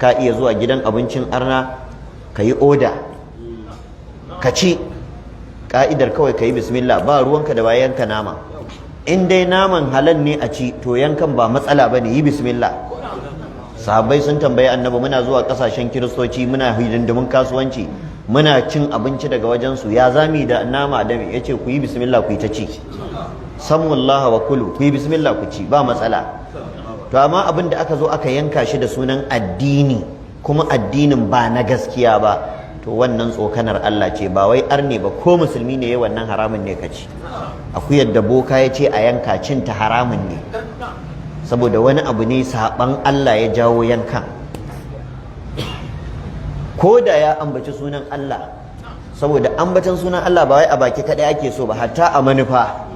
ka iya zuwa gidan abincin arna ka yi oda ka ci, ka'idar kawai ka yi bismillah, ba ruwanka da bayanka nama. In dai naman halal ne a ci to yankan ba matsala bane, yi bismillah. Sahabbai sun tambayi annabi, muna zuwa kasashen kiristoci muna hidindimin kasuwanci muna cin abinci daga wajen su, ya zami da nama da yace ku yi bismillah ku yi ta ci, sammullaha wa kulu, ku yi bismillah ku ci, ba matsala. To amma abin da aka zo aka yanka shi da sunan addini kuma addinin ba na gaskiya ba, to wannan tsokanar Allah ce, ba wai arne ba, ko musulmi ne yayi wannan haramun ne ka ci. Akuyar da boka ya ce a yanka cinta haramun ne, saboda wani abu ne saban Allah ya jawo yankan. Ko da ya ambaci sunan Allah, saboda ambatan sunan Allah ba wai a baki kadai ake so ba, hatta a manufa.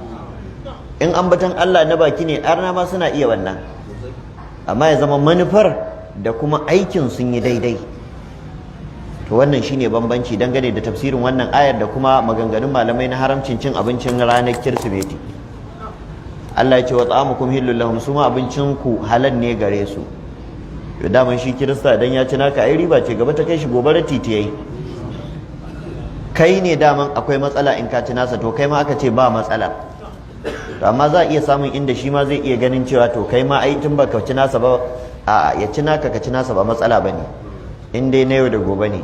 In ambatan Allah na baki ne, arna ma suna iya wannan, amma ya zama manufar da kuma aikin sun yi daidai. To wannan shine bambanci dangane da tafsirin wannan ayar da kuma maganganun malamai na haramcin cin abincin ranar Kirsimeti. Allah ya ce wa ta'amukum hillul lahum, suma abincin ku halal ne gare su. To daman shi Kirista dan ya ci naka ai riba ce, gaba ta kai shi gobe titi yayi. Kai ne daman akwai matsala in ka ci nasa, to kai ma aka ce ba matsala. To amma za a iya samun inda shi ma zai iya ganin cewa to kai ma ai tun baka ci nasa ba, a'a ya ci naka ka ci nasa ba matsala bane, in dai na yau da gobe ne.